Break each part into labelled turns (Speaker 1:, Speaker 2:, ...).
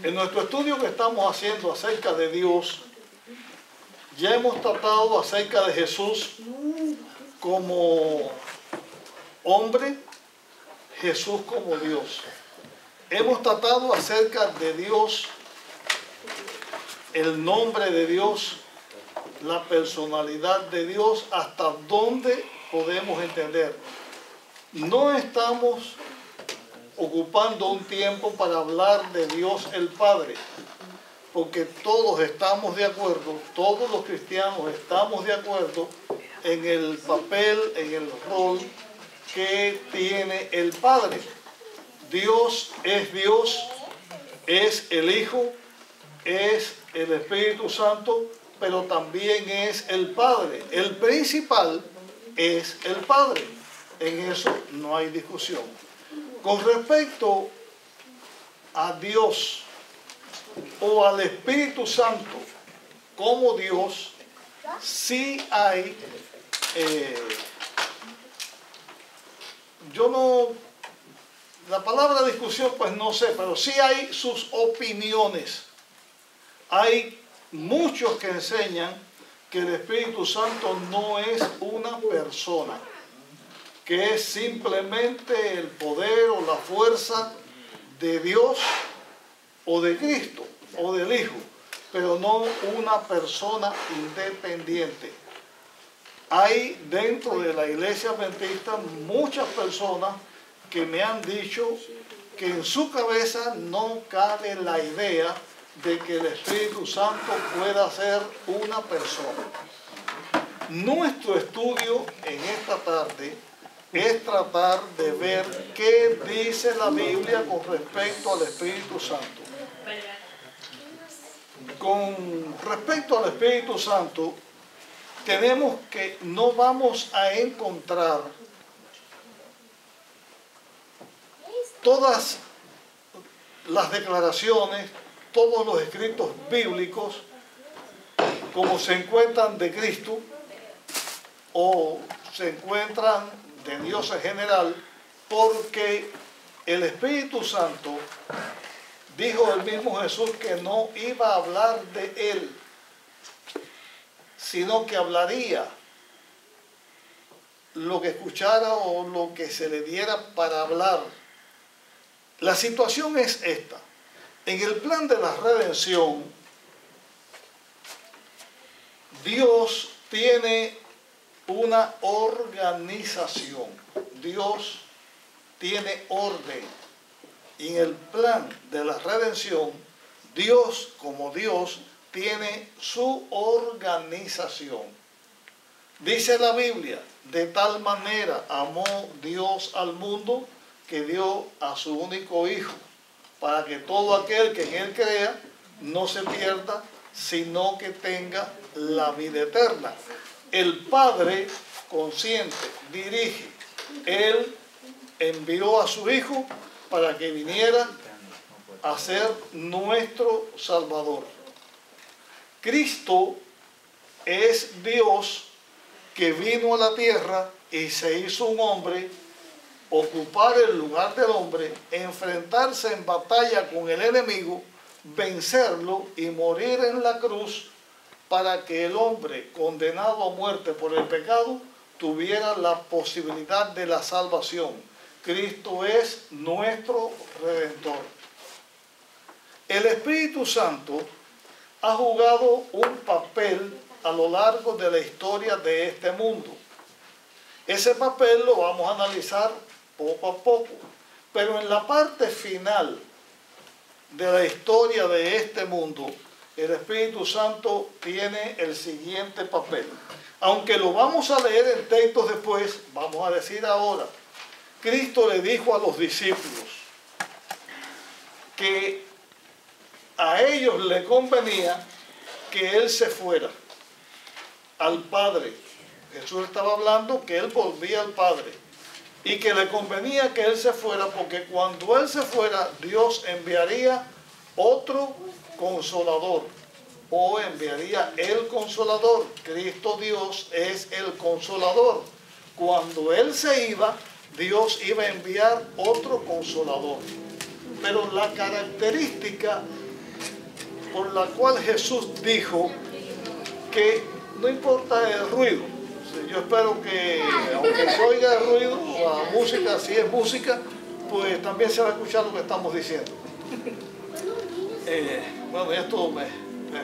Speaker 1: En nuestro estudio que estamos haciendo acerca de Dios, ya hemos tratado acerca de Jesús como hombre, Jesús como Dios. Hemos tratado acerca de Dios, el nombre de Dios, la personalidad de Dios, hasta dónde podemos entender. No estamos ocupando un tiempo para hablar de Dios el Padre, porque todos estamos de acuerdo, todos los cristianos estamos de acuerdo en el papel, en el rol que tiene el Padre. Dios, es el Hijo, es el Espíritu Santo, pero también es el Padre. El principal es el Padre. En eso no hay discusión. Con respecto a Dios o al Espíritu Santo como Dios, sí hay, la palabra discusión pues no sé, pero sí hay sus opiniones. Hay muchos que enseñan que el Espíritu Santo no es una persona, que es simplemente el poder o la fuerza de Dios o de Cristo o del Hijo, pero no una persona independiente. Hay dentro de la iglesia adventista muchas personas que me han dicho que en su cabeza no cabe la idea de que el Espíritu Santo pueda ser una persona. Nuestro estudio en esta tarde es tratar de ver qué dice la Biblia con respecto al Espíritu Santo. Con respecto al Espíritu Santo, tenemos que no vamos a encontrar todas las declaraciones, todos los escritos bíblicos como se encuentran de Cristo o se encuentran de Dios en general, porque el Espíritu Santo, dijo el mismo Jesús, que no iba a hablar de Él, sino que hablaría lo que escuchara o lo que se le diera para hablar. La situación es esta. En el plan de la redención, Dios tiene una organización. Dios tiene orden. Y en el plan de la redención, Dios como Dios tiene su organización. Dice la Biblia, de tal manera amó Dios al mundo que dio a su único Hijo, para que todo aquel que en Él crea no se pierda, sino que tenga la vida eterna. El Padre consciente, dirige. Él envió a su Hijo para que viniera a ser nuestro Salvador. Cristo es Dios que vino a la tierra y se hizo un hombre, ocupar el lugar del hombre, enfrentarse en batalla con el enemigo, vencerlo y morir en la cruz para que el hombre condenado a muerte por el pecado tuviera la posibilidad de la salvación. Cristo es nuestro Redentor. El Espíritu Santo ha jugado un papel a lo largo de la historia de este mundo. Ese papel lo vamos a analizar poco a poco, pero en la parte final de la historia de este mundo, el Espíritu Santo tiene el siguiente papel. Aunque lo vamos a leer en textos después, vamos a decir ahora, Cristo le dijo a los discípulos que a ellos le convenía que Él se fuera al Padre. Jesús estaba hablando que Él volvía al Padre y que le convenía que Él se fuera, porque cuando Él se fuera, Dios enviaría otro Consolador, o enviaría el Consolador. Cristo Dios es el Consolador. Cuando Él se iba, Dios iba a enviar otro Consolador. Pero la característica por la cual Jesús dijo que no importa el ruido, yo espero que aunque se oiga el ruido, la música, si es música, pues también se va a escuchar lo que estamos diciendo. Bueno, esto me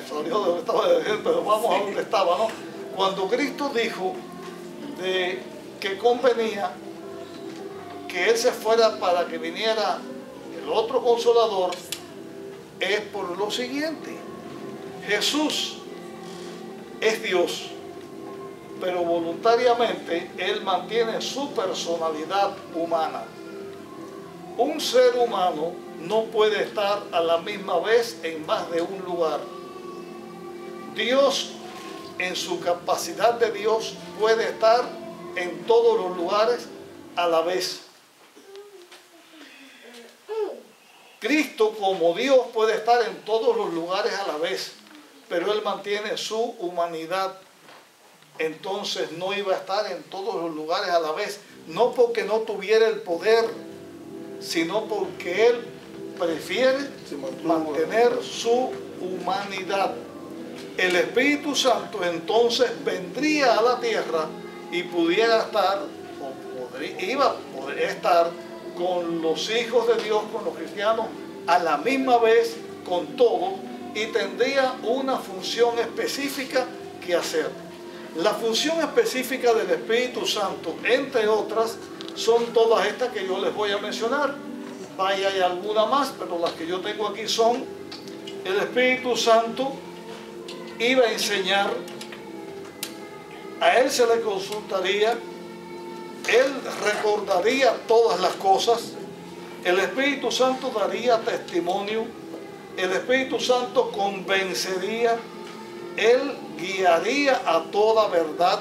Speaker 1: salió de lo que estaba diciendo, pero vamos a donde estaba, ¿no? Cuando Cristo dijo de que convenía que Él se fuera para que viniera el otro Consolador, es por lo siguiente: Jesús es Dios, pero voluntariamente Él mantiene su personalidad humana. Un ser humano no puede estar a la misma vez en más de un lugar. Dios, en su capacidad de Dios, puede estar en todos los lugares a la vez. Cristo, como Dios, puede estar en todos los lugares a la vez, pero Él mantiene su humanidad. Entonces no iba a estar en todos los lugares a la vez, no porque no tuviera el poder, sino porque Él prefiere mantener su humanidad. El Espíritu Santo entonces vendría a la tierra y pudiera estar, iba a poder estar con los hijos de Dios, con los cristianos, a la misma vez, con todos, y tendría una función específica que hacer. La función específica del Espíritu Santo, entre otras, son todas estas que yo les voy a mencionar. Vaya, hay alguna más, pero las que yo tengo aquí son: el Espíritu Santo iba a enseñar, a Él se le consultaría, Él recordaría todas las cosas, el Espíritu Santo daría testimonio, el Espíritu Santo convencería, Él guiaría a toda verdad.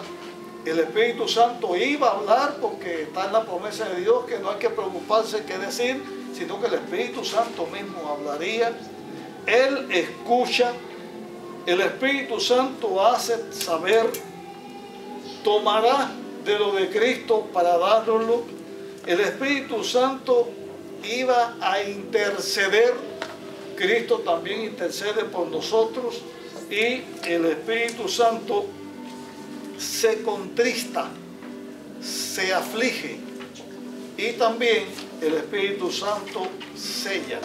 Speaker 1: El Espíritu Santo iba a hablar, porque está en la promesa de Dios que no hay que preocuparse qué decir, sino que el Espíritu Santo mismo hablaría. Él escucha, el Espíritu Santo hace saber, tomará de lo de Cristo para dárnoslo. El Espíritu Santo iba a interceder, Cristo también intercede por nosotros, y el Espíritu Santo se contrista, se aflige, y también el Espíritu Santo sella.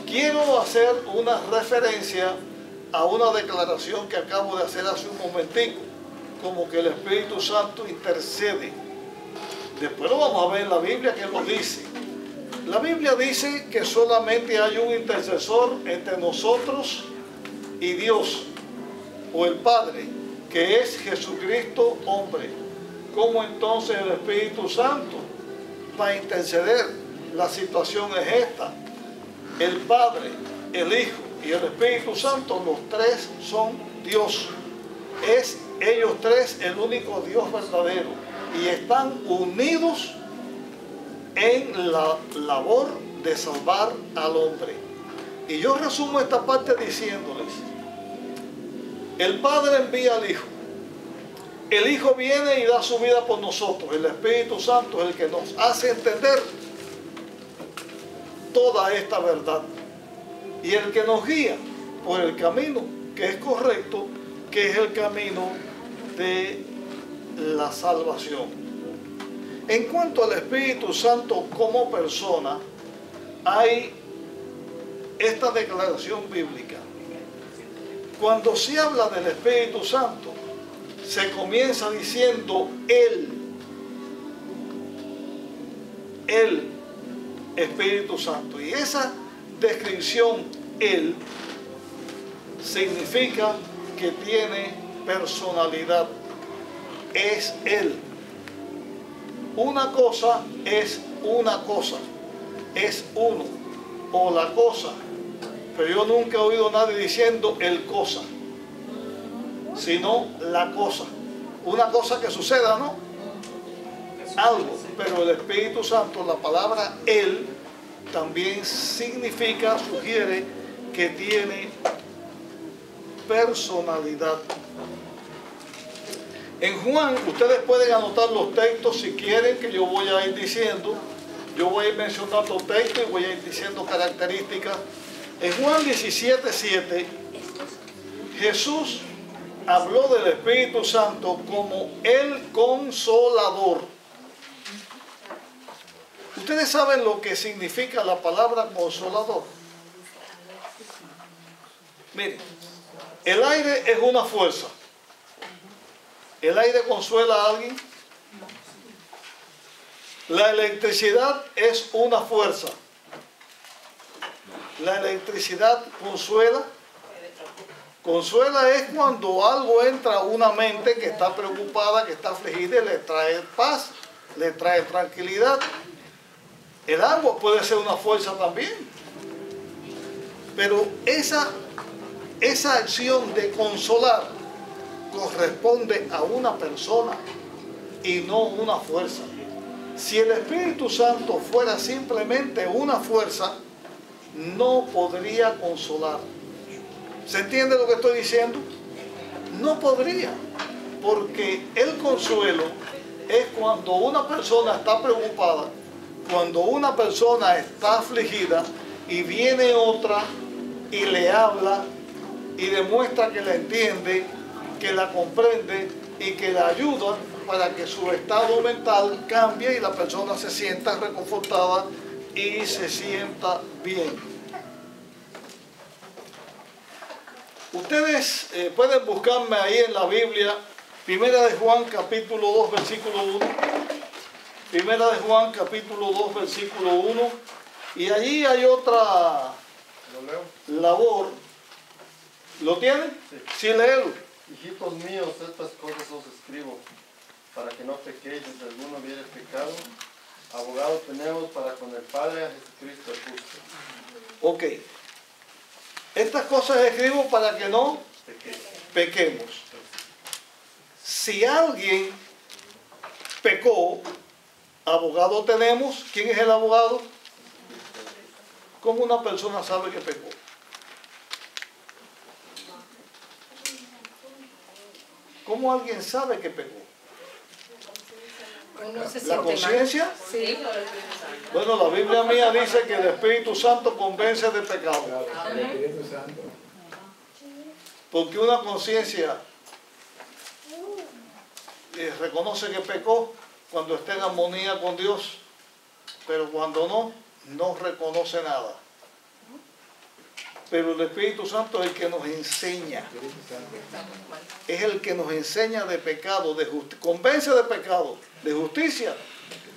Speaker 1: Quiero hacer una referencia a una declaración que acabo de hacer hace un momentico, como que el Espíritu Santo intercede. Después lo vamos a ver en la Biblia que lo dice. La Biblia dice que solamente hay un intercesor entre nosotros y Dios, o el Padre, que es Jesucristo hombre. ¿Cómo entonces el Espíritu Santo va a interceder? La situación es esta: el Padre, el Hijo y el Espíritu Santo, los tres son Dios. Es ellos tres el único Dios verdadero, y están unidos en la labor de salvar al hombre. Y yo resumo esta parte diciéndoles: el Padre envía al Hijo, el Hijo viene y da su vida por nosotros, el Espíritu Santo es el que nos hace entender toda esta verdad, y el que nos guía por el camino que es correcto, que es el camino de la salvación. En cuanto al Espíritu Santo como persona, hay esta declaración bíblica. Cuando se habla del Espíritu Santo, se comienza diciendo Él, Espíritu Santo. Y esa descripción, Él, significa que tiene personalidad. Es Él. Una cosa es una cosa, es uno, o la cosa. Pero yo nunca he oído a nadie diciendo el cosa, sino la cosa. Una cosa que suceda, ¿no? Algo. Pero el Espíritu Santo, la palabra Él, también significa, sugiere que tiene personalidad. En Juan, ustedes pueden anotar los textos si quieren, que yo voy a ir diciendo. Yo voy a ir mencionando textos y voy a ir diciendo características. En Juan 17:7, Jesús habló del Espíritu Santo como el Consolador. ¿Ustedes saben lo que significa la palabra consolador? Miren, el aire es una fuerza. ¿El aire consuela a alguien? La electricidad es una fuerza. La electricidad consuela. Consuela es cuando algo entra a una mente que está preocupada, que está afligida y le trae paz, le trae tranquilidad. El agua puede ser una fuerza también. Pero esa acción de consolar corresponde a una persona y no una fuerza. Si el Espíritu Santo fuera simplemente una fuerza, no podría consolar. ¿Se entiende lo que estoy diciendo? No podría, porque el consuelo es cuando una persona está preocupada, cuando una persona está afligida y viene otra y le habla y demuestra que la entiende, que la comprende y que la ayuda para que su estado mental cambie y la persona se sienta reconfortada y se sienta bien. Ustedes pueden buscarme ahí en la Biblia, Primera de Juan capítulo 2 versículo 1. Primera de Juan capítulo 2 versículo 1. Y allí hay otra labor. ¿Lo tienen? Sí, léelo.
Speaker 2: Hijitos míos, estas cosas os escribo, para que no pequéis, si alguno hubiere pecado. Abogado tenemos para con el Padre, a Jesucristo el justo.
Speaker 1: Ok. Estas cosas escribo para que no pequemos. Si alguien pecó, abogado tenemos. ¿Quién es el abogado? ¿Cómo una persona sabe que pecó? ¿Cómo alguien sabe que pecó? ¿La conciencia?
Speaker 3: Sí.
Speaker 1: Bueno, la Biblia mía dice que el Espíritu Santo convence de pecado. Porque una conciencia reconoce que pecó cuando está en armonía con Dios, pero cuando no, no reconoce nada. Pero el Espíritu Santo es el que nos enseña. Es el que nos enseña de pecado, de justicia, convence de pecado, de justicia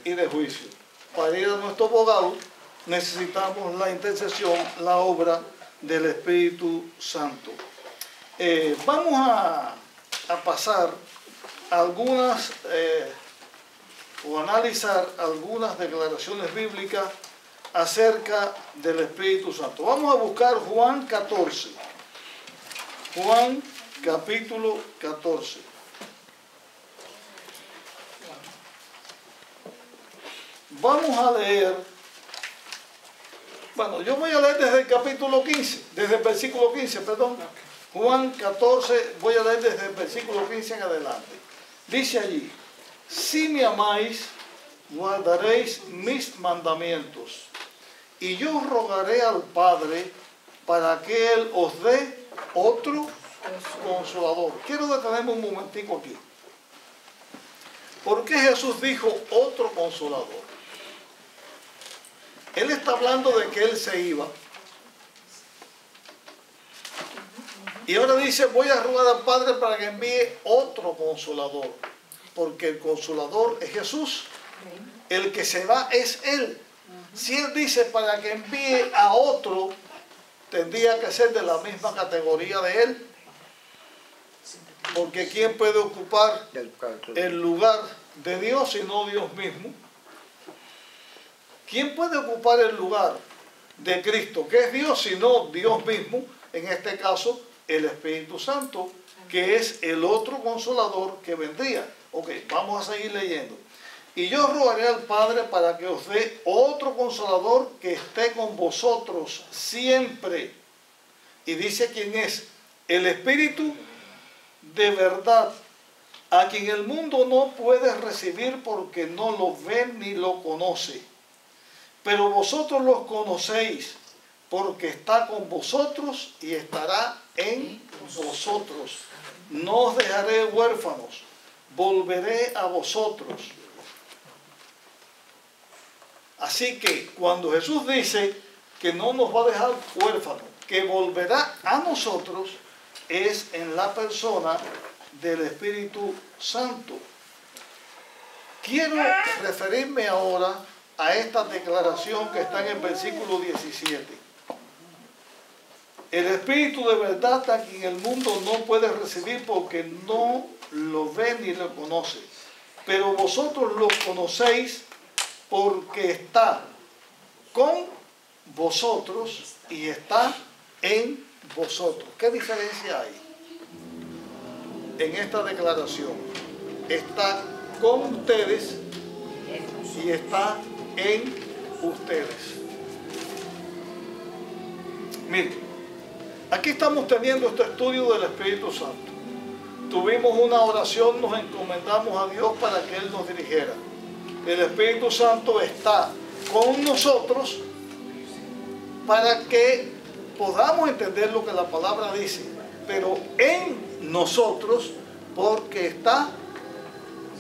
Speaker 1: y de juicio. Para ir a nuestro abogado necesitamos la intercesión, la obra del Espíritu Santo. Vamos a pasar algunas o analizar algunas declaraciones bíblicas acerca del Espíritu Santo. Vamos a buscar Juan 14. Juan capítulo 14. Vamos a leer, bueno, yo voy a leer desde el capítulo 15, desde el versículo 15, perdón. Juan 14, voy a leer desde el versículo 15 en adelante. Dice allí: si me amáis, guardaréis mis mandamientos. Y yo rogaré al Padre para que Él os dé otro consolador. Quiero detenerme un momentico aquí. ¿Por qué Jesús dijo otro consolador? Él está hablando de que Él se iba. Y ahora dice, voy a rogar al Padre para que envíe otro consolador. Porque el consolador es Jesús. El que se va es Él. Si Él dice para que envíe a otro, tendría que ser de la misma categoría de Él. Porque ¿quién puede ocupar el lugar de Dios sino Dios mismo? ¿Quién puede ocupar el lugar de Cristo, que es Dios, sino Dios mismo? En este caso, el Espíritu Santo, que es el otro consolador que vendría. Ok, vamos a seguir leyendo. Y yo rogaré al Padre para que os dé otro consolador que esté con vosotros siempre. Y dice quién es: el Espíritu de verdad, a quien el mundo no puede recibir porque no lo ve ni lo conoce. pero vosotros los conocéis, porque está con vosotros y estará en vosotros. No os dejaré huérfanos, volveré a vosotros. Así que cuando Jesús dice que no nos va a dejar huérfanos, que volverá a nosotros, es en la persona del Espíritu Santo. Quiero referirme ahora a esta declaración que está en el versículo 17. El Espíritu de verdad a quien el mundo no puede recibir porque no lo ve ni lo conoce. Pero vosotros lo conocéis porque está con vosotros y está en vosotros. ¿Qué diferencia hay en esta declaración? Está con ustedes y está en ustedes. Miren, aquí estamos teniendo este estudio del Espíritu Santo. Tuvimos una oración, nos encomendamos a Dios para que Él nos dirigiera. El Espíritu Santo está con nosotros para que podamos entender lo que la palabra dice, pero en nosotros porque está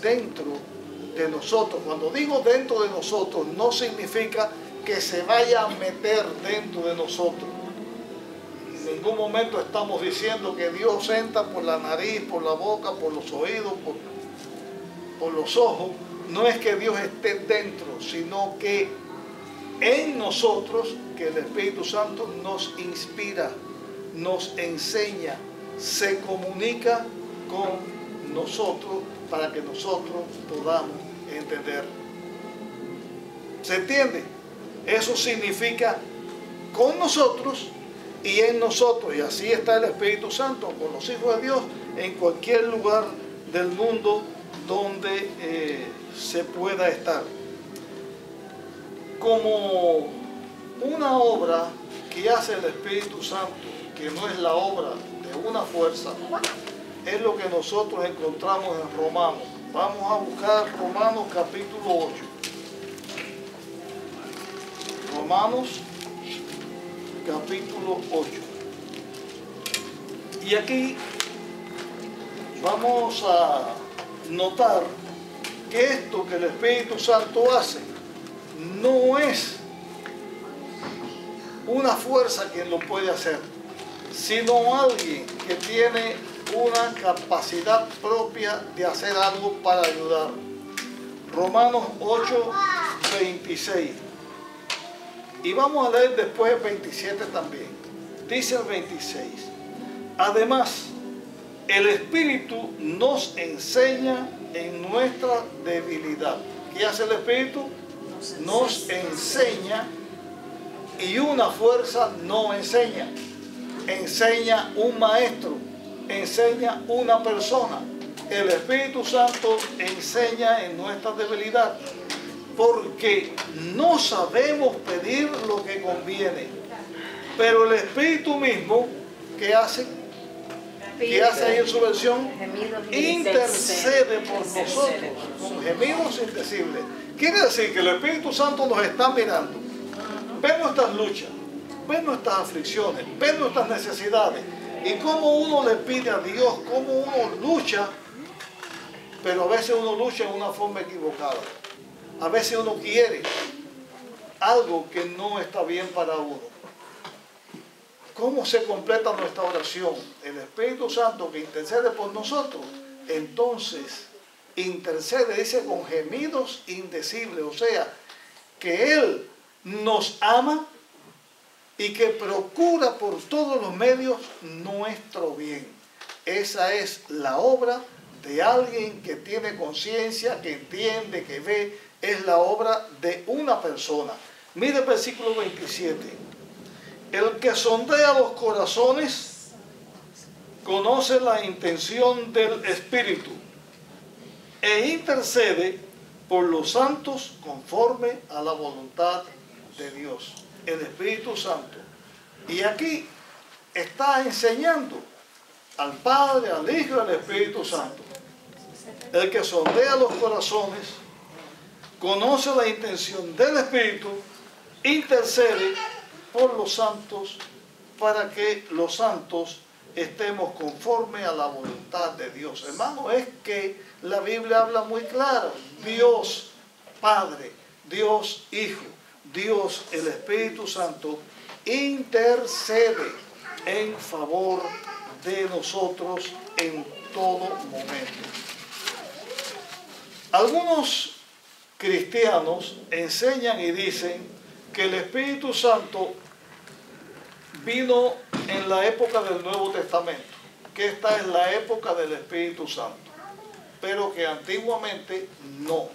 Speaker 1: dentro de nosotros. Cuando digo dentro de nosotros, no significa que se vaya a meter dentro de nosotros. En ningún momento estamos diciendo que Dios entra por la nariz, por la boca, por los oídos, por los ojos. No es que Dios esté dentro, sino que en nosotros, que el Espíritu Santo nos inspira, nos enseña, se comunica con nosotros para que nosotros podamos entender. ¿Se entiende? Eso significa con nosotros y en nosotros. Y así está el Espíritu Santo con los hijos de Dios en cualquier lugar del mundo donde se pueda estar. Como una obra que hace el Espíritu Santo, que no es la obra de una fuerza, es lo que nosotros encontramos en Romanos. Vamos a buscar Romanos capítulo 8. Romanos capítulo 8. Y aquí vamos a notar que esto que el Espíritu Santo hace no es una fuerza quien lo puede hacer, sino alguien que tiene una capacidad propia de hacer algo para ayudar. Romanos 8, 26. Y vamos a leer después el 27 también. Dice el 26. Además, el Espíritu nos enseña en nuestra debilidad. ¿Qué hace el Espíritu? Nos enseña, y una fuerza no enseña. Enseña un maestro, enseña una persona. El Espíritu Santo enseña en nuestra debilidad, porque no sabemos pedir lo que conviene. Pero el Espíritu mismo, ¿qué hace? ¿Qué hace ahí en su versión? Intercede por nosotros con gemidos indecibles. Quiere decir que el Espíritu Santo nos está mirando, ve nuestras luchas, ve nuestras aflicciones, ve nuestras necesidades, y cómo uno le pide a Dios, cómo uno lucha, pero a veces uno lucha en una forma equivocada. A veces uno quiere algo que no está bien para uno. ¿Cómo se completa nuestra oración? El Espíritu Santo que intercede por nosotros, entonces intercede, dice, con gemidos indecibles. O sea, que Él nos ama y que procura por todos los medios nuestro bien. Esa es la obra de alguien que tiene conciencia, que entiende, que ve. Es la obra de una persona. Mire el versículo 27. El que sondea los corazones conoce la intención del Espíritu e intercede por los santos conforme a la voluntad de Dios. El Espíritu Santo. Y aquí está enseñando al Padre, al Hijo y al Espíritu Santo. El que sondea los corazones conoce la intención del Espíritu intercede por los santos para que los santos estemos conforme a la voluntad de Dios. Hermano, es que la Biblia habla muy clara. Dios Padre, Dios Hijo, Dios el Espíritu Santo intercede en favor de nosotros en todo momento. Algunos cristianos enseñan y dicen que el Espíritu Santo vino en la época del Nuevo Testamento, que esta es la época del Espíritu Santo, pero que antiguamente no.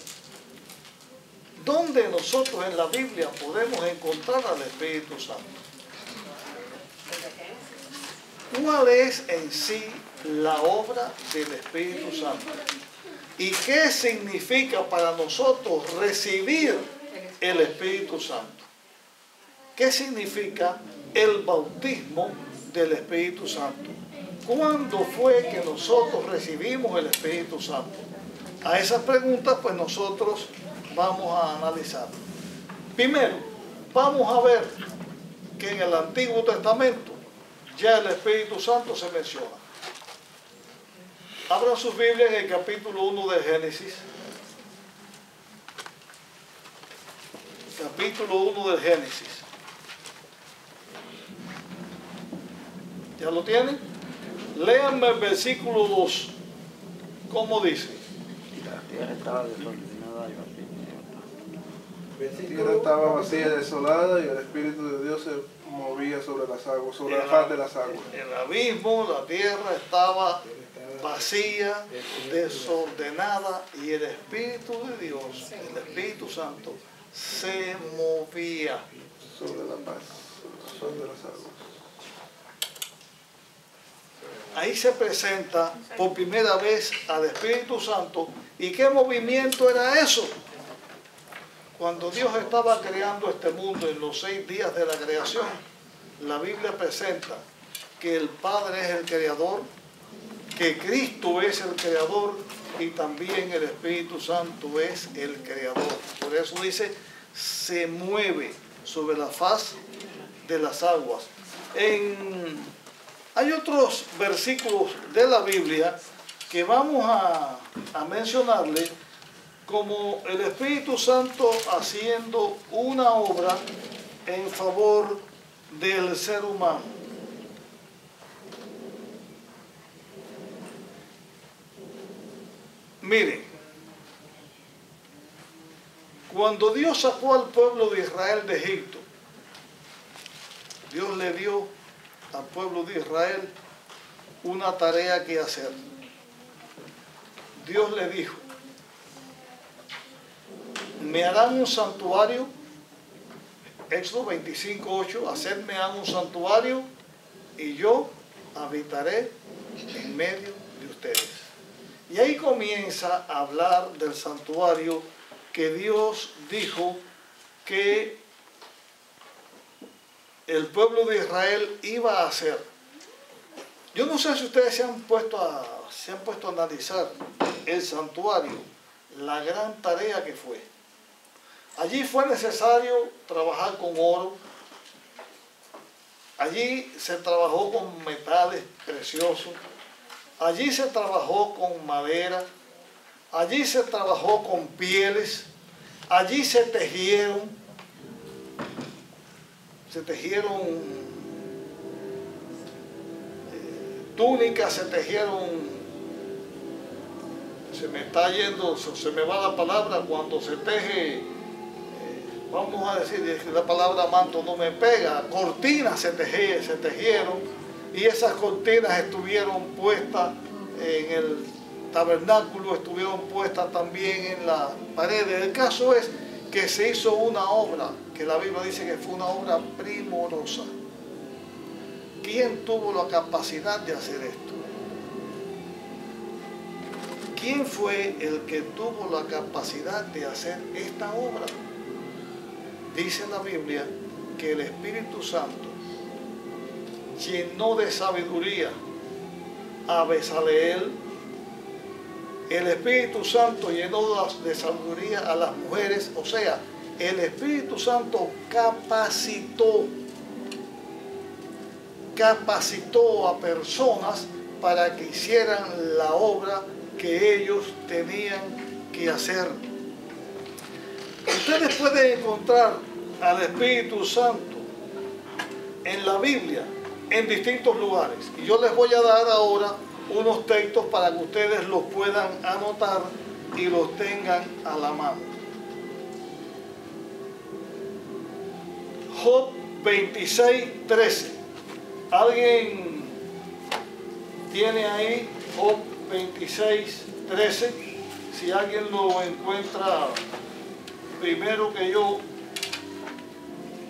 Speaker 1: ¿Dónde nosotros en la Biblia podemos encontrar al Espíritu Santo? ¿Cuál es en sí la obra del Espíritu Santo? ¿Y qué significa para nosotros recibir el Espíritu Santo? ¿Qué significa el bautismo del Espíritu Santo? ¿Cuándo fue que nosotros recibimos el Espíritu Santo? A esas preguntas pues nosotros vamos a analizar. Primero, vamos a ver que en el Antiguo Testamento ya el Espíritu Santo se menciona. Abran sus Biblias en el capítulo 1 de Génesis. Capítulo 1 de Génesis. ¿Ya lo tienen? Léanme el versículo 2. ¿Cómo dice?
Speaker 3: La tierra estaba desordenada y vacía.
Speaker 4: La tierra estaba vacía y desolada, y el Espíritu de Dios se movía sobre las aguas, sobre la faz de las aguas.
Speaker 1: El abismo, la tierra estaba vacía, desordenada, y el Espíritu de Dios, el Espíritu Santo, se movía
Speaker 4: Sobre la paz, sobre las aguas.
Speaker 1: Ahí se presenta por primera vez al Espíritu Santo. ¿Y qué movimiento era eso? Cuando Dios estaba creando este mundo en los 6 días de la creación, la Biblia presenta que el Padre es el creador, que Cristo es el creador y también el Espíritu Santo es el creador. Por eso dice, se mueve sobre la faz de las aguas. Hay otros versículos de la Biblia que vamos a mencionarle como el Espíritu Santo haciendo una obra en favor del ser humano. Miren, cuando Dios sacó al pueblo de Israel de Egipto, Dios le dio al pueblo de Israel una tarea que hacer. Dios le dijo, me harán un santuario, Éxodo 25:8, hacerme un santuario y yo habitaré en medio de ustedes. Y ahí comienza a hablar del santuario que Dios dijo que el pueblo de Israel iba a hacer. Yo no sé si ustedes se han puesto a analizar el santuario, la gran tarea que fue. Allí fue necesario trabajar con oro, allí se trabajó con metales preciosos, allí se trabajó con madera, allí se trabajó con pieles, allí se tejieron túnicas, se tejieron, se me está yendo, se me va la palabra cuando se teje, vamos a decir, la palabra manto no me pega, cortinas se tejieron, y esas cortinas estuvieron puestas en el tabernáculo, estuvieron puestas también en las paredes. El caso es que se hizo una obra, que la Biblia dice que fue una obra primorosa. ¿Quién tuvo la capacidad de hacer esto? ¿Quién fue el que tuvo la capacidad de hacer esta obra? Dice la Biblia que el Espíritu Santo llenó de sabiduría a Bezaleel. El Espíritu Santo llenó de sabiduría a las mujeres, o sea, el Espíritu Santo capacitó a personas para que hicieran la obra que ellos tenían que hacer. Ustedes pueden encontrar al Espíritu Santo en la Biblia en distintos lugares. Y yo les voy a dar ahora unos textos para que ustedes los puedan anotar y los tengan a la mano. Job 26:13. ¿Alguien tiene ahí Job 26:13? Si alguien lo encuentra primero que yo,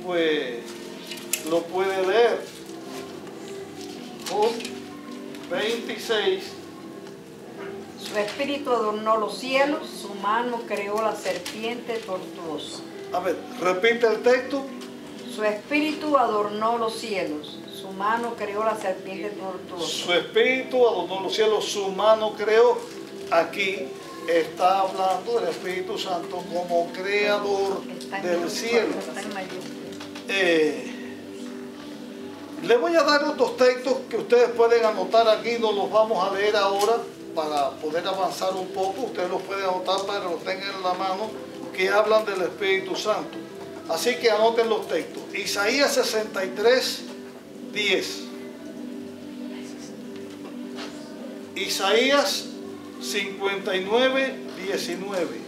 Speaker 1: pues lo puede leer. Job 26.
Speaker 5: Su espíritu adornó los cielos, su mano creó la serpiente tortuosa.
Speaker 1: A ver, repite el texto.
Speaker 5: Su espíritu adornó los cielos, su mano creó la serpiente tortuosa.
Speaker 1: Su espíritu adornó los cielos, su mano creó. Aquí está hablando del Espíritu Santo como creador del cielo. Le voy a dar otros textos que ustedes pueden anotar aquí, no los vamos a leer ahora para poder avanzar un poco. Ustedes los pueden anotar para que los tengan en la mano, que hablan del Espíritu Santo. Así que anoten los textos. Isaías 63:10. Isaías 59:19.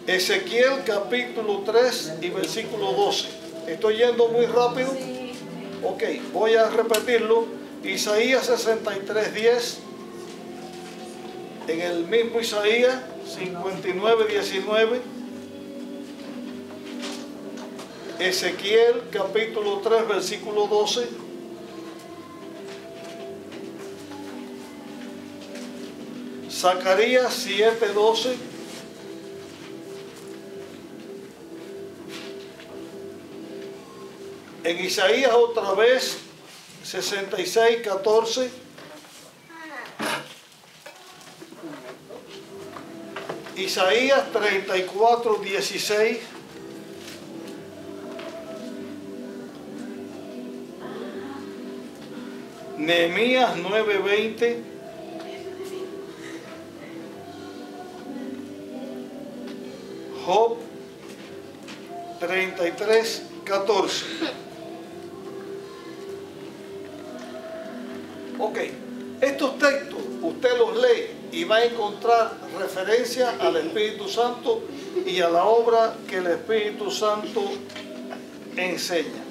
Speaker 1: Ezequiel capítulo 3 y versículo 12. ¿Estoy yendo muy rápido? Ok, voy a repetirlo. Isaías 63:10. En el mismo Isaías 59:19. Ezequiel capítulo 3 versículo 12. Zacarías 7:12. En Isaías otra vez 66:14. Isaías 34:16. Nehemías 9:20. Job 33:14. Ok, estos textos usted los lee y va a encontrar referencia al Espíritu Santo y a la obra que el Espíritu Santo enseña.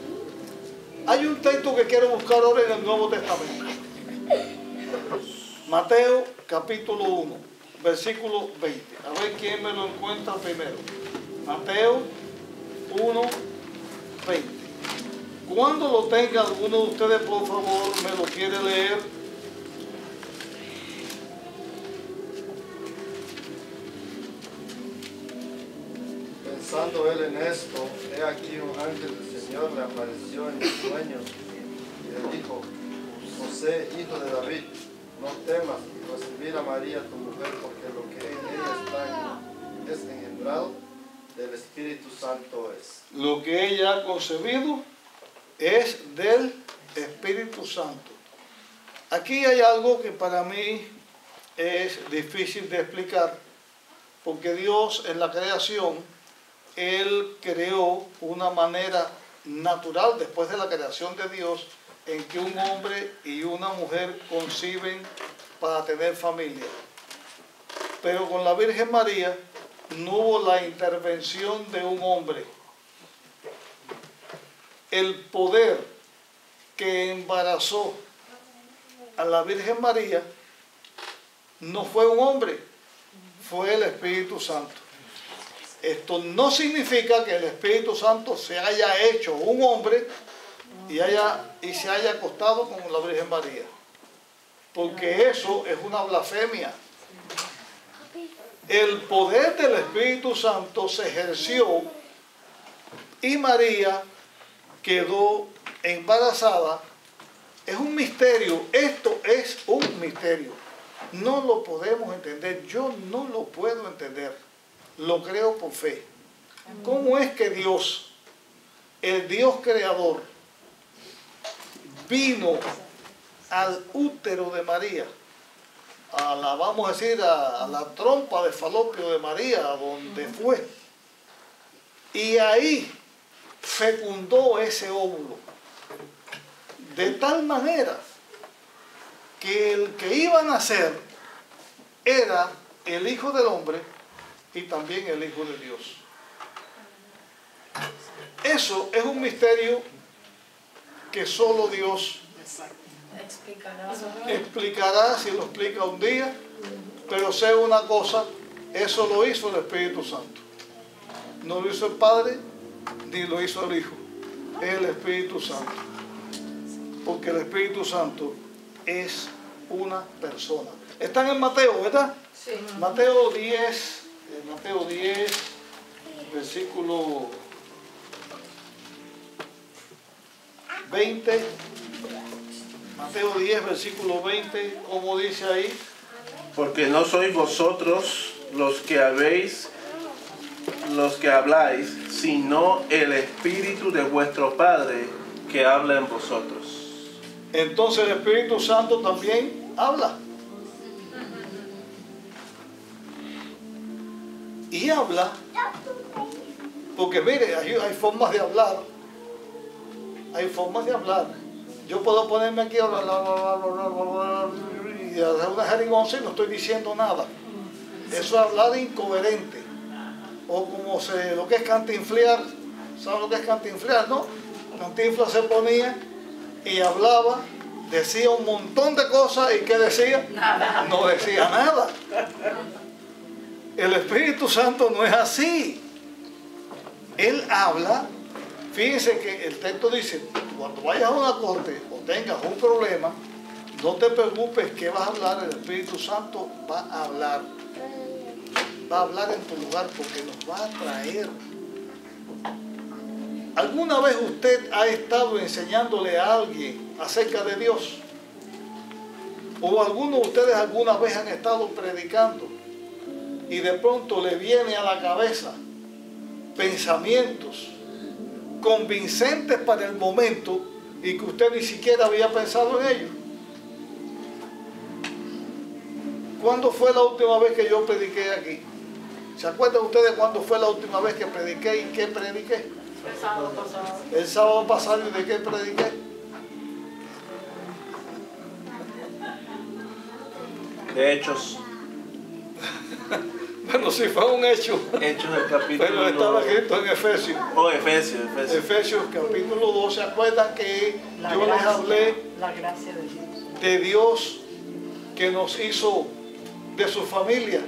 Speaker 1: Hay un texto que quiero buscar ahora en el Nuevo Testamento. Mateo capítulo 1, versículo 20. A ver quién me lo encuentra primero. Mateo 1, 20. Cuando lo tenga alguno de ustedes, por favor, me lo quiere leer.
Speaker 2: Pensando él en esto, he aquí un ángel del Señor le apareció en sueños y le dijo: José, hijo de David, no temas recibir a María tu mujer, porque lo que en ella está es engendrado del Espíritu Santo es.
Speaker 1: Lo que ella ha concebido es del Espíritu Santo. Aquí hay algo que para mí es difícil de explicar, porque Dios en la creación, Él creó una manera natural, después de la creación de Dios, en que un hombre y una mujer conciben para tener familia. Pero con la Virgen María no hubo la intervención de un hombre. El poder que embarazó a la Virgen María no fue un hombre, fue el Espíritu Santo. Esto no significa que el Espíritu Santo se haya hecho un hombre y se haya acostado con la Virgen María, porque eso es una blasfemia. El poder del Espíritu Santo se ejerció y María quedó embarazada. Es un misterio, esto es un misterio. No lo podemos entender, yo no lo puedo entender. lo creo por fe. ¿Cómo es que Dios, el Dios creador, vino al útero de María, vamos a decir, a la trompa de falopio de María, a donde fue, y ahí fecundó ese óvulo, de tal manera que el que iba a nacer era el Hijo del Hombre y también el Hijo de Dios? Eso es un misterio que solo Dios explicará, si lo explica un día, pero sé una cosa, eso lo hizo el Espíritu Santo. No lo hizo el Padre, ni lo hizo el Hijo, el Espíritu Santo. Porque el Espíritu Santo es una persona. Están en Mateo, ¿verdad? Sí. Mateo 10, versículo 20. Mateo 10, versículo 20, ¿cómo dice ahí?
Speaker 6: Porque no sois vosotros los que habláis, sino el Espíritu de vuestro Padre que habla en vosotros.
Speaker 1: Entonces el Espíritu Santo también habla. Y habla, porque mire, hay formas de hablar. Hay formas de hablar. Yo puedo ponerme aquí y hacer una jerigonza y no estoy diciendo nada. Eso es hablar incoherente. O como lo que es cantinflear. ¿Saben lo que es cantinflear, no? Cantinflas se ponía y hablaba, decía un montón de cosas, y ¿qué decía? Nada. No decía nada. El Espíritu Santo no es así. Él habla. Fíjense que el texto dice, cuando vayas a una corte o tengas un problema, no te preocupes qué vas a hablar, el Espíritu Santo va a hablar. Va a hablar en tu lugar porque nos va a traer. ¿Alguna vez usted ha estado enseñándole a alguien acerca de Dios? ¿O algunos de ustedes alguna vez han estado predicando y de pronto le viene a la cabeza pensamientos convincentes para el momento y que usted ni siquiera había pensado en ellos? ¿Cuándo fue la última vez que yo prediqué aquí? ¿Se acuerdan ustedes cuándo fue la última vez que prediqué y qué prediqué?
Speaker 7: El sábado pasado.
Speaker 1: El sábado pasado, ¿y de qué prediqué?
Speaker 6: De Hechos.
Speaker 1: Bueno, sí, fue un hecho.
Speaker 6: Hechos del capítulo.
Speaker 1: Pero estaba escrito en Efesios.
Speaker 6: Oh, Efesios.
Speaker 1: Efesios capítulo 2. ¿Se acuerdan que yo les hablé
Speaker 5: la gracia de Dios?
Speaker 1: De Dios que nos hizo de su familia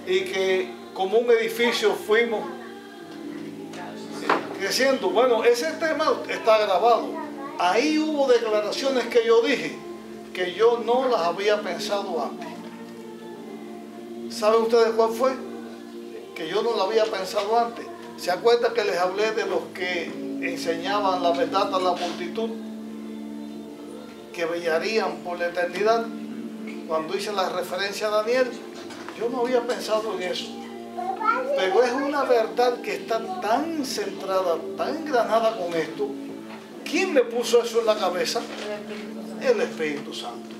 Speaker 1: y que como un edificio fuimos creciendo? Bueno, ese tema está grabado. Ahí hubo declaraciones que yo dije que yo no las había pensado antes. ¿Saben ustedes cuál fue? Que yo no lo había pensado antes. ¿Se acuerdan que les hablé de los que enseñaban la verdad a la multitud? Que brillarían por la eternidad. Cuando hice la referencia a Daniel, yo no había pensado en eso. Pero es una verdad que está tan centrada, tan engranada con esto. ¿Quién me puso eso en la cabeza? El Espíritu Santo.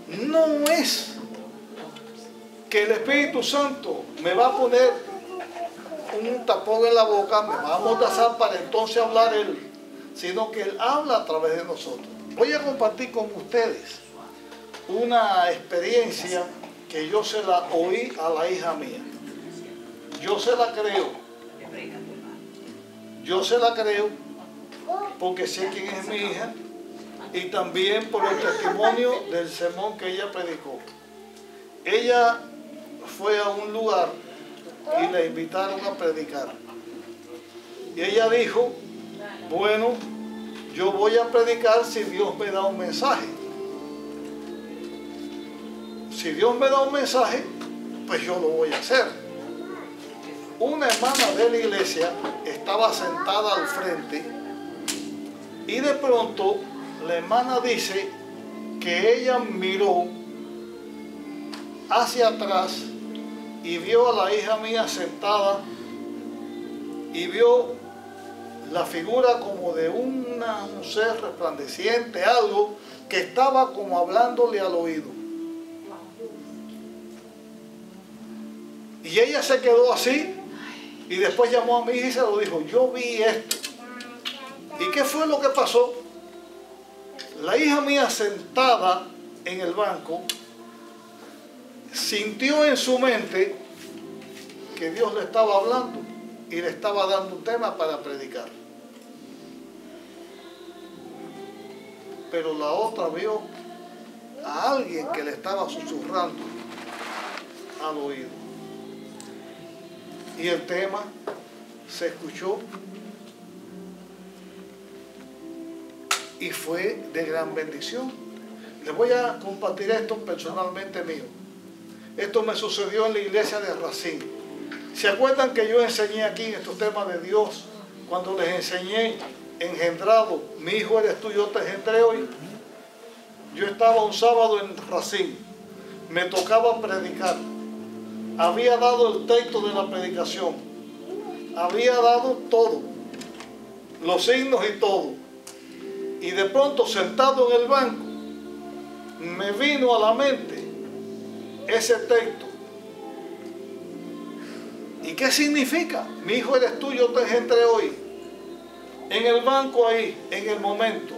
Speaker 1: No es que el Espíritu Santo me va a poner un tapón en la boca, me va a amordazar para entonces hablar Él, sino que Él habla a través de nosotros. Voy a compartir con ustedes una experiencia que yo se la oí a la hija mía. Yo se la creo. Yo se la creo porque sé quién es mi hija y también por el testimonio del sermón que ella predicó. Ella fue a un lugar y la invitaron a predicar. Y ella dijo, bueno, yo voy a predicar si Dios me da un mensaje. Si Dios me da un mensaje, pues yo lo voy a hacer. Una hermana de la iglesia estaba sentada al frente y de pronto la hermana dice que ella miró hacia atrás y vio a la hija mía sentada y vio la figura como de un ser resplandeciente, algo que estaba como hablándole al oído. Y ella se quedó así y después llamó a mi hija y se lo dijo, yo vi esto. ¿Y qué fue lo que pasó? La hija mía sentada en el banco sintió en su mente que Dios le estaba hablando y le estaba dando un tema para predicar. Pero la otra vio a alguien que le estaba susurrando al oído. Y el tema se escuchó y fue de gran bendición. Les voy a compartir esto personalmente mío. Esto me sucedió en la iglesia de Racine. ¿Se acuerdan que yo enseñé aquí en estos temas de Dios? Cuando les enseñé engendrado, mi hijo eres tú, yo te engendré hoy. Yo estaba un sábado en Racine, me tocaba predicar. Había dado el texto de la predicación, había dado todo, los signos y todo. Y de pronto, sentado en el banco, me vino a la mente ese texto. ¿Y qué significa? Mi hijo eres tú, yo te engendré hoy. En el banco ahí, en el momento,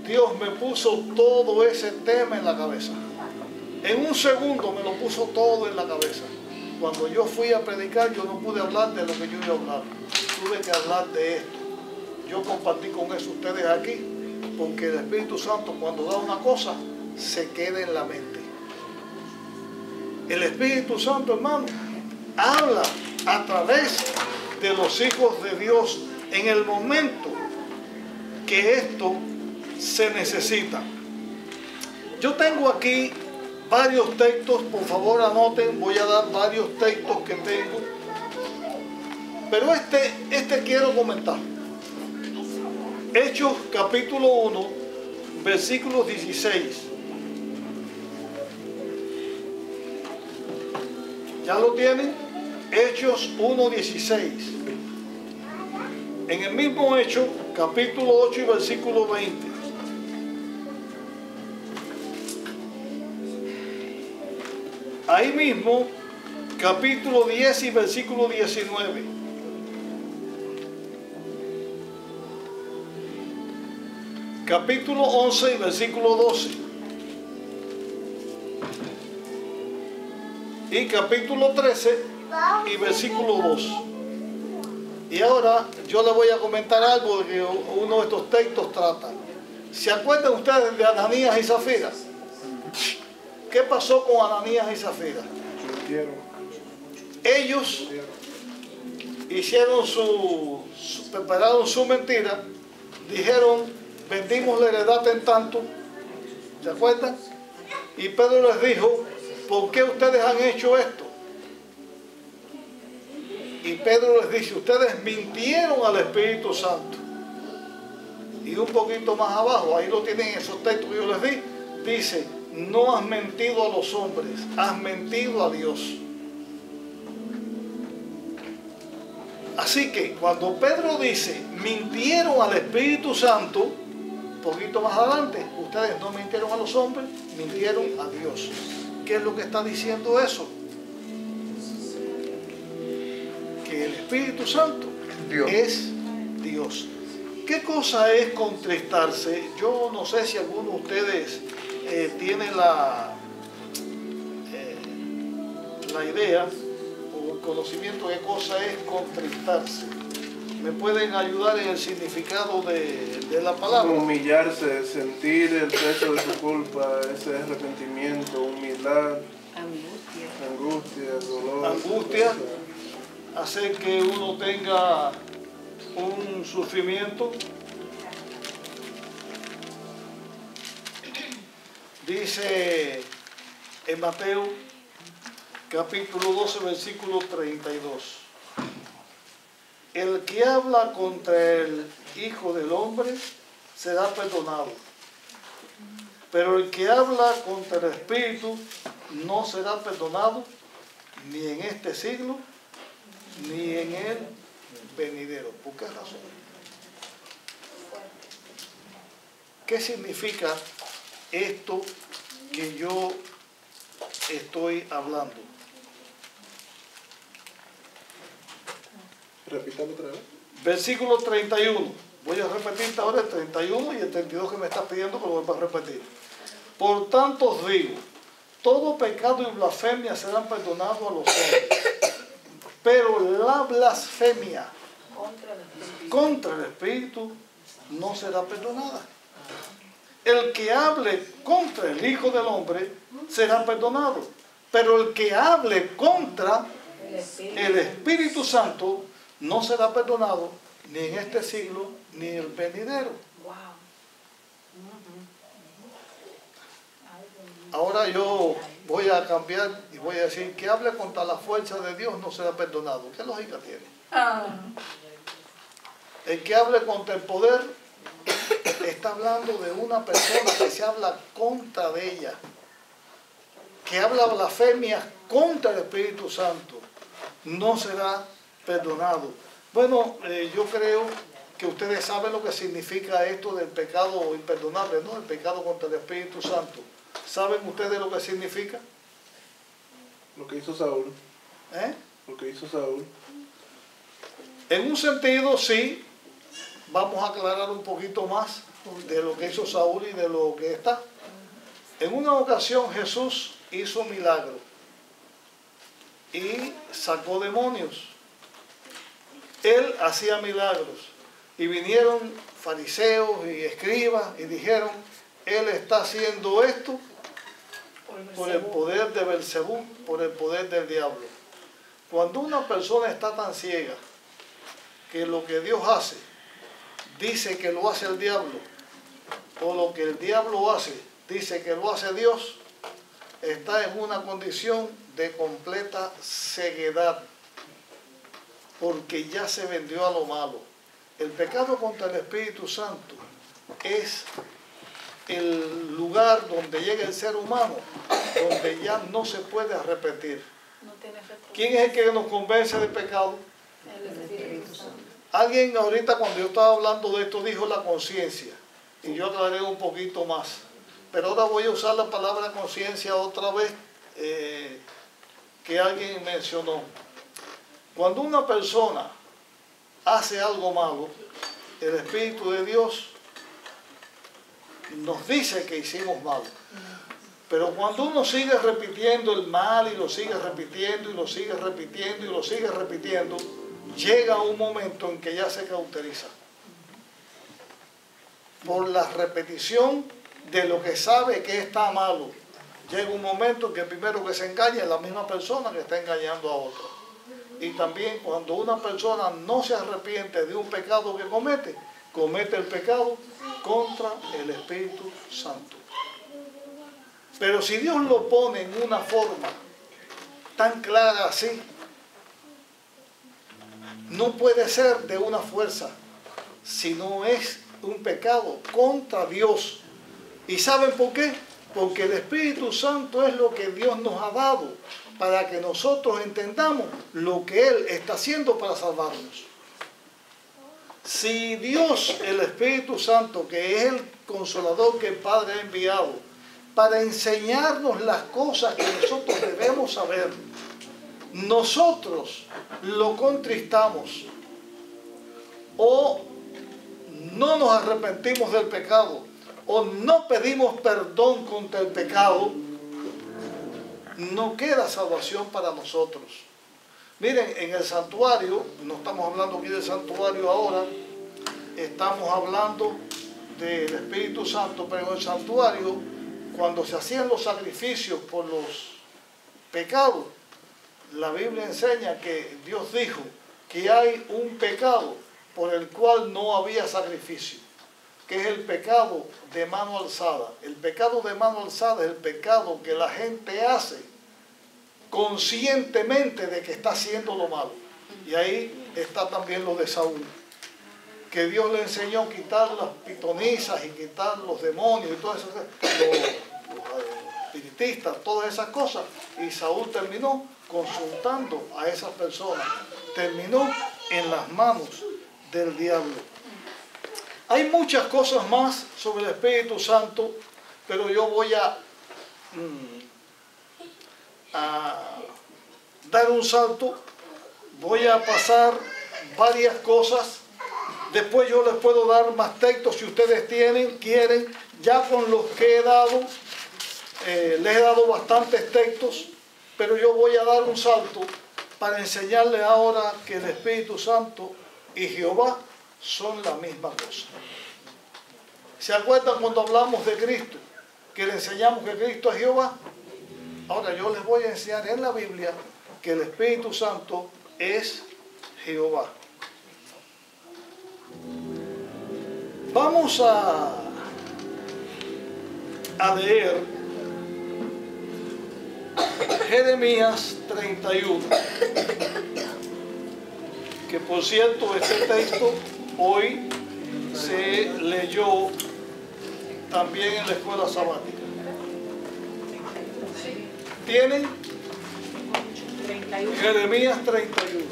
Speaker 1: Dios me puso todo ese tema en la cabeza. En un segundo me lo puso todo en la cabeza. Cuando yo fui a predicar, yo no pude hablar de lo que yo iba a hablar. Tuve que hablar de esto. Yo compartí con eso ustedes aquí, porque el Espíritu Santo, cuando da una cosa, se queda en la mente. El Espíritu Santo, hermano, habla a través de los hijos de Dios en el momento que esto se necesita. Yo tengo aquí varios textos, por favor anoten, voy a dar varios textos que tengo, pero este quiero comentar. Hechos capítulo 1, versículo 16. ¿Ya lo tienen? Hechos 1, 16. En el mismo Hecho, capítulo 8 y versículo 20. Ahí mismo, capítulo 10 y versículo 19. Capítulo 11 y versículo 12. Y capítulo 13 y versículo 2. Y ahora yo les voy a comentar algo de que uno de estos textos trata. ¿Se acuerdan ustedes de Ananías y Zafira? ¿Qué pasó con Ananías y Zafira? Ellos hicieron prepararon su mentira, dijeron, vendimos la heredad en tanto, ¿se acuerdan? Y Pedro les dijo, ¿por qué ustedes han hecho esto? Y Pedro les dice, ustedes mintieron al Espíritu Santo. Y un poquito más abajo, ahí lo tienen esos textos que yo les di, dice, no has mentido a los hombres, has mentido a Dios. Así que cuando Pedro dice, mintieron al Espíritu Santo, un poquito más adelante, ustedes no mintieron a los hombres, mintieron a Dios. ¿Qué es lo que está diciendo eso? Que el Espíritu Santo es Dios. ¿Qué cosa es contristarse? Yo no sé si alguno de ustedes tiene la idea o el conocimiento de qué cosa es contristarse. ¿Me pueden ayudar en el significado de la palabra?
Speaker 4: Humillarse, sentir el peso de su culpa, ese arrepentimiento, humildad, angustia, dolor.
Speaker 1: Angustia, hacer que uno tenga un sufrimiento. Dice en Mateo capítulo 12 versículo 32. El que habla contra el Hijo del Hombre será perdonado, pero el que habla contra el Espíritu no será perdonado, ni en este siglo, ni en el venidero. ¿Por qué razón? ¿Qué significa esto que yo estoy hablando?
Speaker 4: Repítalo otra vez.
Speaker 1: Versículo 31. Voy a repetir ahora el 31 y el 32 que me estás pidiendo, que lo vuelva a repetir. Por tanto os digo, todo pecado y blasfemia serán perdonados a los hombres, pero la blasfemia contra el Espíritu no será perdonada. El que hable contra el Hijo del Hombre será perdonado, pero el que hable contra el Espíritu Santo no será perdonado ni en este siglo ni en el venidero. Ahora yo voy a cambiar y voy a decir que hable contra la fuerza de Dios no será perdonado. ¿Qué lógica tiene? El que hable contra el poder está hablando de una persona que se habla contra de ella, que habla blasfemia contra el Espíritu Santo, no será perdonado. Bueno, yo creo que ustedes saben lo que significa esto del pecado imperdonable, ¿no? El pecado contra el Espíritu Santo. ¿Saben ustedes lo que significa?
Speaker 4: Lo que hizo Saúl.
Speaker 1: ¿Eh?
Speaker 4: Lo que hizo Saúl.
Speaker 1: En un sentido, sí. Vamos a aclarar un poquito más de lo que hizo Saúl y de lo que está. En una ocasión Jesús hizo milagro y sacó demonios. Él hacía milagros y vinieron fariseos y escribas y dijeron, él está haciendo esto por el poder de Belcebú, por el poder del diablo. Cuando una persona está tan ciega que lo que Dios hace dice que lo hace el diablo, o lo que el diablo hace dice que lo hace Dios, está en una condición de completa ceguedad, porque ya se vendió a lo malo. El pecado contra el Espíritu Santo es el lugar donde llega el ser humano, donde ya no se puede arrepentir. ¿Quién es el que nos convence del pecado?
Speaker 5: El Espíritu Santo.
Speaker 1: Alguien ahorita cuando yo estaba hablando de esto dijo la conciencia, y yo aclaré un poquito más. Pero ahora voy a usar la palabra conciencia otra vez que alguien mencionó. Cuando una persona hace algo malo, el Espíritu de Dios nos dice que hicimos mal. Pero cuando uno sigue repitiendo el mal y lo sigue repitiendo y lo sigue repitiendo y lo sigue repitiendo, llega un momento en que ya se cauteriza. Por la repetición de lo que sabe que está malo. Llega un momento en que el primero que se engaña es la misma persona que está engañando a otra. Y también cuando una persona no se arrepiente de un pecado que comete, comete el pecado contra el Espíritu Santo. Pero si Dios lo pone en una forma tan clara así, no puede ser de una fuerza, sino es un pecado contra Dios. ¿Y saben por qué? Porque el Espíritu Santo es lo que Dios nos ha dado para que nosotros entendamos lo que Él está haciendo para salvarnos. Si Dios, el Espíritu Santo, que es el Consolador que el Padre ha enviado, para enseñarnos las cosas que nosotros debemos saber, nosotros lo contristamos o no nos arrepentimos del pecado o no pedimos perdón contra el pecado, no queda salvación para nosotros. Miren, en el santuario, no estamos hablando aquí del santuario ahora, estamos hablando del Espíritu Santo, pero en el santuario, cuando se hacían los sacrificios por los pecados, la Biblia enseña que Dios dijo que hay un pecado por el cual no había sacrificio, que es el pecado de mano alzada. El pecado de mano alzada es el pecado que la gente hace conscientemente de que está haciendo lo malo. Y ahí está también lo de Saúl, que Dios le enseñó a quitar las pitonizas y quitar los demonios y todas esas cosas, los espiritistas, todas esas cosas, y Saúl terminó consultando a esas personas. Terminó en las manos del diablo. Hay muchas cosas más sobre el Espíritu Santo, pero yo voy a dar un salto. Voy a pasar varias cosas. Después yo les puedo dar más textos si ustedes quieren. Ya con los que he dado, les he dado bastantes textos, pero yo voy a dar un salto para enseñarles ahora que el Espíritu Santo y Jehová son la misma cosa. ¿Se acuerdan cuando hablamos de Cristo? Que le enseñamos que Cristo es Jehová. Ahora yo les voy a enseñar en la Biblia que el Espíritu Santo es Jehová. Vamos a leer Jeremías 31, que por cierto este texto hoy se leyó también en la escuela sabática. ¿Tienen? Jeremías 31.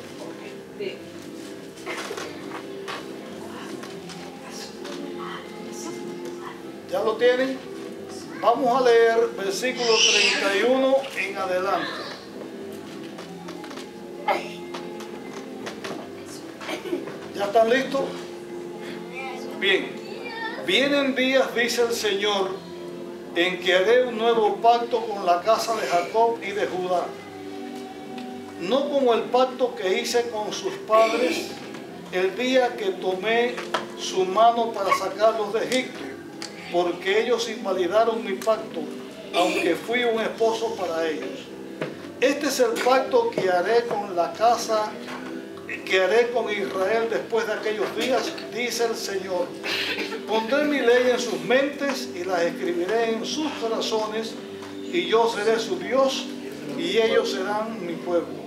Speaker 1: ¿Ya lo tienen? Vamos a leer versículo 31 en adelante. ¿Ya están listos? Bien. Vienen días, dice el Señor, en que haré un nuevo pacto con la casa de Jacob y de Judá. No como el pacto que hice con sus padres el día que tomé su mano para sacarlos de Egipto, porque ellos invalidaron mi pacto, aunque fui un esposo para ellos. Este es el pacto que haré con la casa, que haré con Israel después de aquellos días, dice el Señor. Pondré mi ley en sus mentes y las escribiré en sus corazones, y yo seré su Dios, y ellos serán mi pueblo.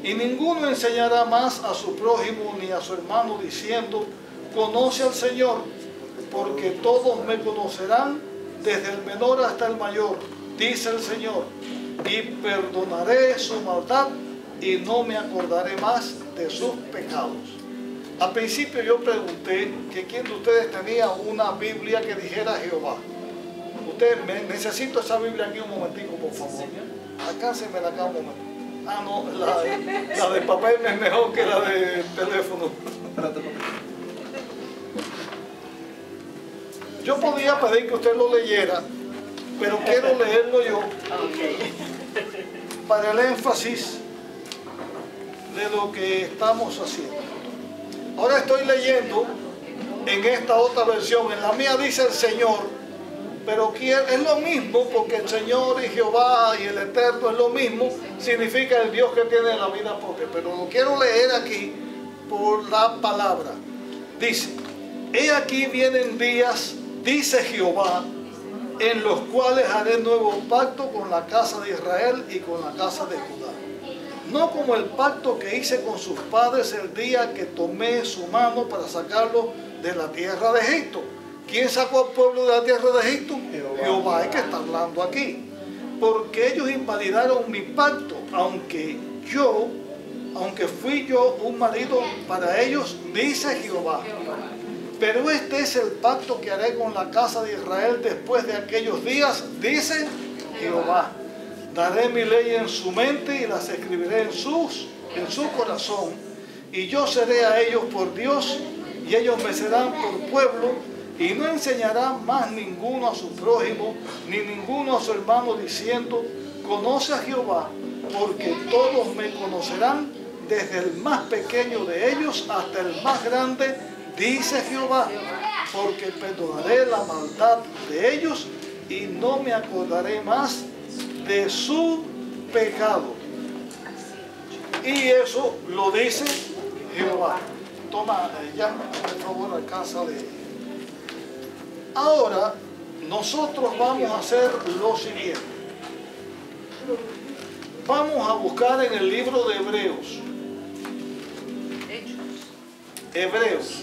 Speaker 1: Y ninguno enseñará más a su prójimo ni a su hermano diciendo, conoce al Señor, porque todos me conocerán, desde el menor hasta el mayor, dice el Señor, y perdonaré su maldad y no me acordaré más de sus pecados. Al principio yo pregunté que quién de ustedes tenía una Biblia que dijera Jehová. Ustedes, necesito esa Biblia aquí un momentico, por favor. Alcáncenmela acá un momento. Ah, no, la de papel es mejor que la de teléfono. Yo podía pedir que usted lo leyera, pero quiero leerlo yo para el énfasis de lo que estamos haciendo. Ahora estoy leyendo en esta otra versión. En la mía dice el Señor, pero es lo mismo, porque el Señor y Jehová y el Eterno es lo mismo, significa el Dios que tiene la vida propia. Pero lo quiero leer aquí por la palabra. Dice, he aquí vienen días, dice Jehová, en los cuales haré nuevo pacto con la casa de Israel y con la casa de Judá. No como el pacto que hice con sus padres el día que tomé su mano para sacarlo de la tierra de Egipto. ¿Quién sacó al pueblo de la tierra de Egipto? Jehová, es que está hablando aquí. Porque ellos invalidaron mi pacto, aunque fui yo un marido para ellos, dice Jehová. Pero este es el pacto que haré con la casa de Israel después de aquellos días, dice Jehová. Daré mi ley en su mente y las escribiré en su corazón. Y yo seré a ellos por Dios, y ellos me serán por pueblo. Y no enseñará más ninguno a su prójimo, ni ninguno a su hermano, diciendo, conoce a Jehová, porque todos me conocerán, desde el más pequeño de ellos hasta el más grande, dice Jehová, porque perdonaré la maldad de ellos y no me acordaré más de su pecado. Y eso lo dice Jehová. Toma, ya por favor alcanza de... Ahora nosotros vamos a hacer lo siguiente. Vamos a buscar en el libro de Hebreos. Hebreos.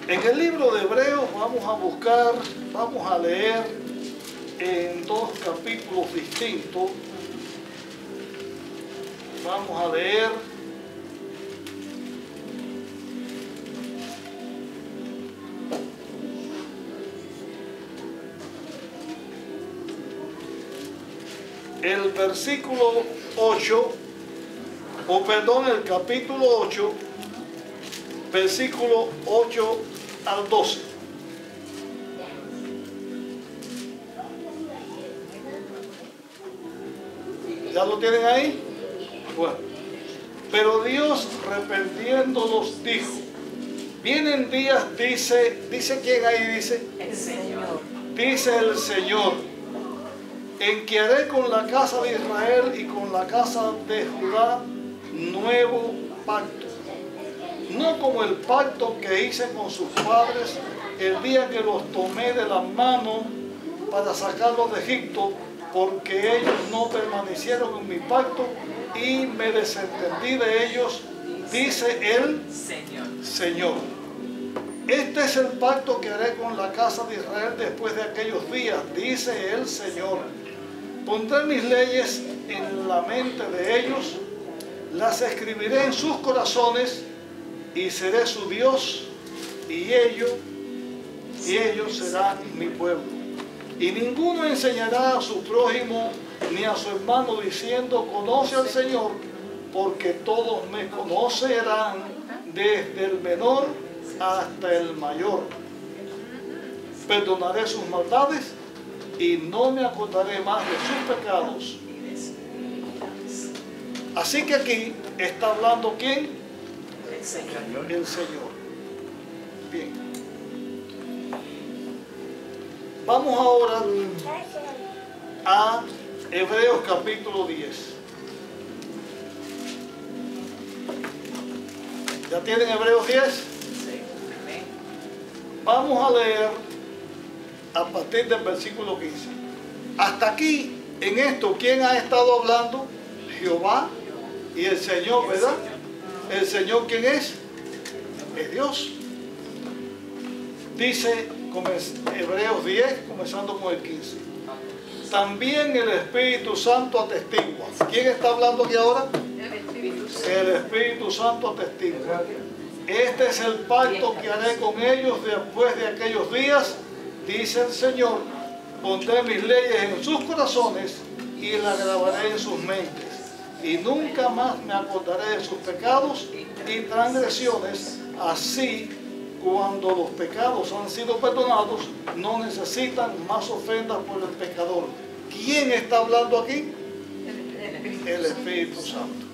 Speaker 1: En el libro de Hebreos vamos a leer en dos capítulos distintos vamos a leer el versículo 8, o perdón, el capítulo 8, versículo 8 al 12. ¿Ya lo tienen ahí? Bueno. Pero Dios, reprendiéndolos, dijo, vienen días, dice ¿quién ahí dice?
Speaker 5: El Señor.
Speaker 1: Dice el Señor, en que haré con la casa de Israel y con la casa de Judá nuevo pacto. No como el pacto que hice con sus padres el día que los tomé de la mano para sacarlos de Egipto, porque ellos no permanecieron en mi pacto y me desentendí de ellos, dice el Señor. Este es el pacto que haré con la casa de Israel después de aquellos días, dice el Señor. Pondré mis leyes en la mente de ellos, las escribiré en sus corazones y seré su Dios y ellos serán mi pueblo. Y ninguno enseñará a su prójimo ni a su hermano diciendo, conoce al Señor, porque todos me conocerán, desde el menor hasta el mayor. Perdonaré sus maldades y no me acordaré más de sus pecados. Así que aquí está hablando ¿quién?
Speaker 5: El Señor.
Speaker 1: El Señor. Bien. Vamos ahora a Hebreos capítulo 10. ¿Ya tienen Hebreos 10? Vamos a leer a partir del versículo 15. Hasta aquí, en esto, ¿quién ha estado hablando? Jehová y el Señor, ¿verdad? ¿El Señor quién es? Es Dios. Dice Hebreos 10, comenzando con el 15. También el Espíritu Santo atestigua. ¿Quién está hablando aquí ahora? El Espíritu Santo atestigua. Este es el pacto que haré con ellos después de aquellos días, dice el Señor. Pondré mis leyes en sus corazones y las grabaré en sus mentes. Y nunca más me acordaré de sus pecados y transgresiones. Así, cuando los pecados han sido perdonados, no necesitan más ofrendas por el pecador. ¿Quién está hablando aquí? El Espíritu Santo.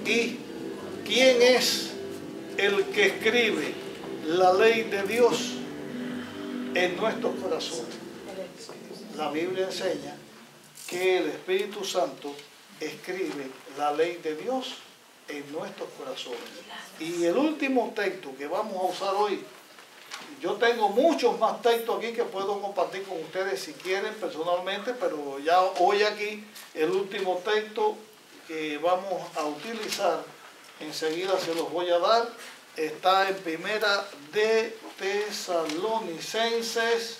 Speaker 1: ¿Y quién es el que escribe la ley de Dios en nuestros corazones? La Biblia enseña que el Espíritu Santo escribe la ley de Dios en nuestros corazones. Y el último texto que vamos a usar hoy, yo tengo muchos más textos aquí que puedo compartir con ustedes si quieren personalmente, pero ya hoy aquí el último texto que vamos a utilizar, enseguida se los voy a dar, está en Primera de Tesalonicenses,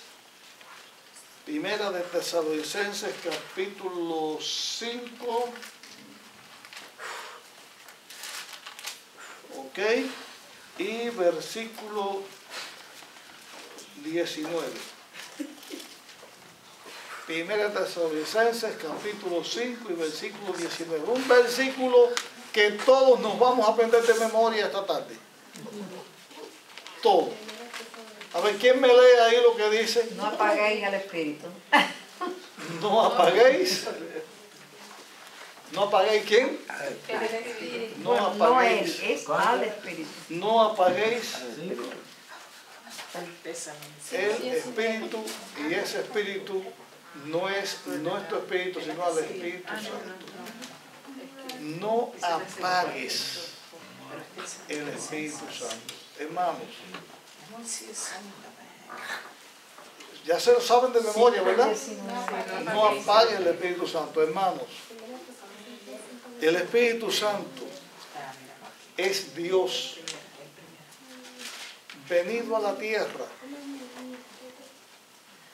Speaker 1: capítulo 5, ok, y versículo 19. Primera de Tesalonicenses, capítulo 5 y versículo 19. Un versículo que todos nos vamos a aprender de memoria esta tarde. Todos. A ver, ¿quién me lee ahí lo que dice?
Speaker 5: No apaguéis al Espíritu.
Speaker 1: No apaguéis. ¿No apaguéis quién?
Speaker 5: El Espíritu.
Speaker 1: No
Speaker 5: Bueno, no
Speaker 1: apaguéis.
Speaker 5: él, es al Espíritu.
Speaker 1: No apaguéis el Espíritu, y ese Espíritu no es nuestro Espíritu, sino al Espíritu Santo. No apagues el Espíritu Santo. Hermanos, ya se lo saben de memoria, ¿verdad? No apague el Espíritu Santo, hermanos. El Espíritu Santo es Dios venido a la tierra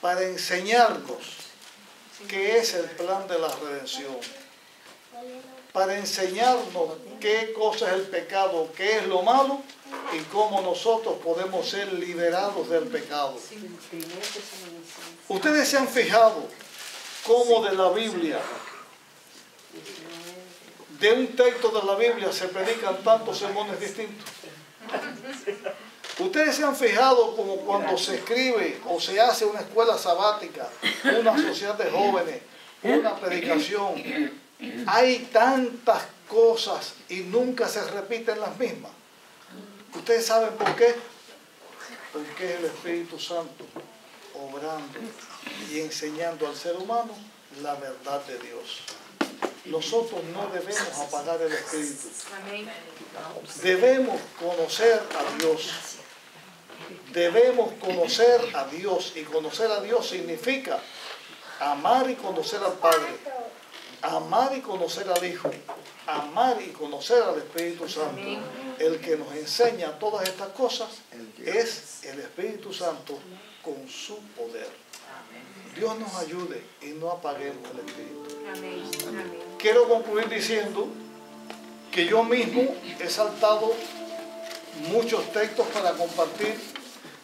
Speaker 1: para enseñarnos qué es el plan de la redención. para enseñarnos qué cosa es el pecado, qué es lo malo y cómo nosotros podemos ser liberados del pecado. Ustedes se han fijado cómo de la Biblia, de un texto de la Biblia se predican tantos sermones distintos. Ustedes se han fijado como cuando se escribe o se hace una escuela sabática, una sociedad de jóvenes, una predicación, hay tantas cosas y nunca se repiten las mismas. ¿Ustedes saben por qué? Porque es el Espíritu Santo obrando y enseñando al ser humano la verdad de Dios. Nosotros no debemos apagar el Espíritu. Debemos conocer a Dios. Debemos conocer a Dios. Y conocer a Dios significa amar y conocer al Padre, amar y conocer al Hijo, amar y conocer al Espíritu Santo. El que nos enseña todas estas cosas es el Espíritu Santo con su poder. Dios nos ayude y no apaguemos el Espíritu. Quiero concluir diciendo que yo mismo he saltado muchos textos para compartir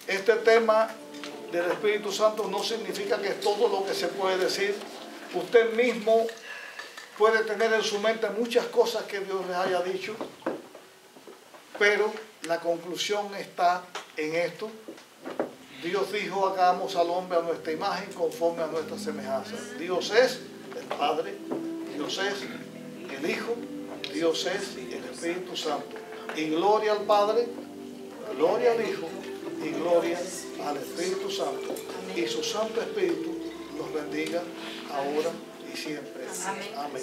Speaker 1: este tema del Espíritu Santo. No significa que es todo lo que se puede decir. Usted mismo puede tener en su mente muchas cosas que Dios les haya dicho, pero la conclusión está en esto. Dios dijo: hagamos al hombre a nuestra imagen, conforme a nuestra semejanza. Dios es el Padre, Dios es el Hijo, Dios es el Espíritu Santo. Y gloria al Padre, gloria al Hijo y gloria al Espíritu Santo. Y su Santo Espíritu nos bendiga ahora y siempre. Amén.